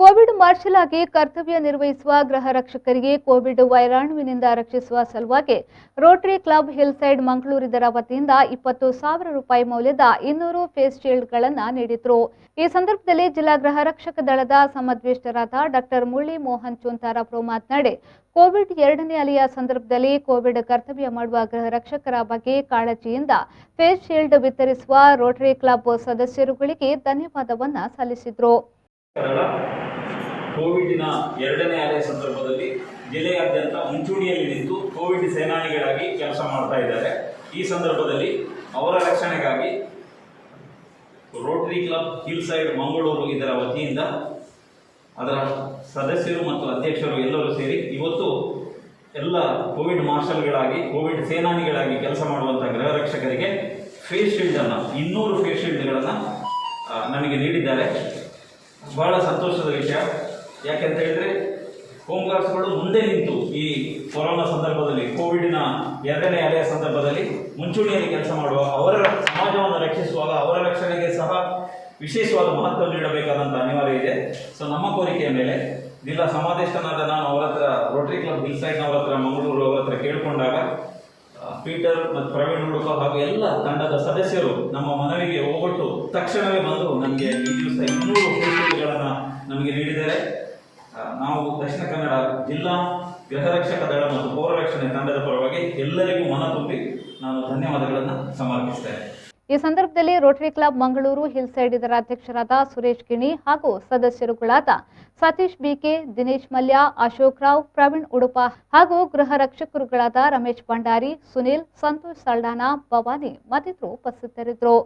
Covid marshal ಆಗಿ ಕರ್ತವ್ಯ ನಿರ್ವಹಿಸುವ ಗೃಹ ರಕ್ಷಕರಿಗೆ ಕೋವಿಡ್ ವೈರಾಣುವಿನಿಂದ ರಕ್ಷಿಸುವ ಸಲುವಾಗಿ Rotary club hill side Mangaluru ಇದರ ವತಿಯಿಂದ 20,000 ರೂಪಾಯಿ ಮೌಲ್ಯದ 200 ಫೇಸ್ ಶೀಲ್ಡ್ಗಳನ್ನು ನೀಡಿದರು। ಈ ಸಂದರ್ಭದಲ್ಲಿ ಜಿಲ್ಲಾ ಗೃಹ ರಕ್ಷಕ ದಳದ ಸಮದ್ವೇಷ್ಟರಾದ ಡಾಕ್ಟರ್ ಮುಳ್ಳಿ ಮೋಹನ್ ಚೂಂತಾರಪ್ರೋ ಮಾತನಾಡಿ, ಕೋವಿಡ್ 2ನೇ ಅಲೆಯ ಸಂದರ್ಭದಲ್ಲಿ ಕೋವಿಡ್ ಕರ್ತವ್ಯ ಮಾಡುವ ಗೃಹ ರಕ್ಷಕರ ಬಗ್ಗೆ ಕಾಳಜಿಯಿಂದ ಫೇಸ್ ಶೀಲ್ಡ್ ವಿತರಿಸುವ ರೋಟರಿ ಕ್ಲಬ್ ಸದಸ್ಯರುಗಳಿಗೆ ಧನ್ಯವಾದವನ್ನು ಸಲ್ಲಿಸಿದರು। ಕೋವಿಡ್ನ 2ನೇ ಅಲೆ ಸಂದರ್ಭದಲ್ಲಿ ಜಿಲ್ಲೆಯಾದ್ಯಂತ ಮುಂಚೂಣಿಯಲ್ಲಿ ನಿಂತು ಕೋವಿಡ್ ಸೇನಾನಿಗಳಾಗಿ ಕೆಲಸ ಮಾಡ್ತಾ ಇದ್ದಾರೆ। ಈ ಸಂದರ್ಭದಲ್ಲಿ ಅವರ ರಕ್ಷಣೆಗಾಗಿ Rotary club hill side Mangaluru ಇದರ ವತಿಯಿಂದ ಅದರ ಸದಸ್ಯರು ಮತ್ತು ಅಧ್ಯಕ್ಷರು ಎಲ್ಲರೂ ಸೇರಿ ಇವತ್ತು ಎಲ್ಲ ಕೋವಿಡ್ ಮಾರ್ಷಲ್ಗಳಾಗಿ ಕೋವಿಡ್ ಸೇನಾನಿಗಳಾಗಿ ಕೆಲಸ ಮಾಡುವಂಥ ಗೃಹ ರಕ್ಷಕರಿಗೆ ಫೇಸ್ ಶೀಲ್ಡನ್ನು 200 ಫೇಸ್ ಶೀಲ್ಡ್ಗಳನ್ನು ನಮಗೆ ನೀಡಿದ್ದಾರೆ। ಬಹಳ ಸಂತೋಷದ ವಿಷಯ। ಯಾಕೆಂತ ಹೇಳಿದ್ರೆ ಹೋಮ್ ಗಾರ್ಡ್ಸ್ಗಳು ಮುಂದೆ ನಿಂತು ಈ ಕೊರೋನಾ ಸಂದರ್ಭದಲ್ಲಿ ಕೋವಿಡ್ನ 2ನೇ ಅಲೆಯ ಸಂದರ್ಭದಲ್ಲಿ ಮುಂಚೂಣಿಯಲ್ಲಿ ಕೆಲಸ ಮಾಡುವ ಅವರ ಸಮಾಜವನ್ನು ರಕ್ಷಿಸುವಾಗ ಅವರ ರಕ್ಷಣೆಗೆ ಸಹ ವಿಶೇಷವಾದ ಮಹತ್ವ ನೀಡಬೇಕಾದಂಥ ಅನಿವಾರ್ಯ ಇದೆ। ಸೊ ನಮ್ಮ ಕೋರಿಕೆಯ ಮೇಲೆ ಜಿಲ್ಲಾ ಸಮಾದೇಶನಾದ ನಾನು ಅವರ ಹತ್ರ ರೋಟರಿ ಕ್ಲಬ್ ಹಿಲ್ ಸೈಡ್ನವರ ಹತ್ರ ಮಂಗಳೂರು ಅವರ ಹತ್ರ ಕೇಳಿಕೊಂಡಾಗ ಪೀಟರ್ ಮತ್ತು ಪ್ರವೀಣ್ ಹುಡುಕ ಹಾಗೂ ಎಲ್ಲ ತಂಡದ ಸದಸ್ಯರು ನಮ್ಮ ಮನವಿಗೆ ಹೋಗೊಟ್ಟು ತಕ್ಷಣವೇ ಬಂದು ನಮಗೆ ಈ ದಿವಸ 200 ಫೇಸ್ಗಳನ್ನು ನಮಗೆ ನೀಡಿದ್ದಾರೆ। ನಾವು ದಕ್ಷಿಣ ಕನ್ನಡ ಜಿಲ್ಲಾ ಗೃಹ ರಕ್ಷಕ ದಳ ಮತ್ತು ಪೌರ ರಕ್ಷಣೆ ತಂಡದ ಪರವಾಗಿ ಎಲ್ಲರಿಗೂ ಮನ ತುಂಬಿ ನಾನು ಧನ್ಯವಾದಗಳನ್ನು ಸಮರ್ಪಿಸ್ತೇನೆ। ಈ ಸಂದರ್ಭದಲ್ಲಿ Rotary club Mangaluru hill side ಇದರ ಅಧ್ಯಕ್ಷರಾದ ಸುರೇಶ್ ಗಿಣಿ ಹಾಗೂ ಸದಸ್ಯರುಗಳಾದ ಸತೀಶ್ ಬಿಕೆ, ದಿನೇಶ್ ಮಲ್ಯ, ಅಶೋಕ್ ರಾವ್, ಪ್ರವೀಣ್ ಉಡುಪ ಹಾಗೂ ಗೃಹ ರಕ್ಷಕರುಗಳಾದ ರಮೇಶ್ ಭಂಡಾರಿ, ಸುನಿಲ್, ಸಂತೋಷ್ ಸಲ್ಡಾನ, ಭವಾನಿ ಮತ್ತಿತರರು ಉಪಸ್ಥಿತರಿದ್ದರು।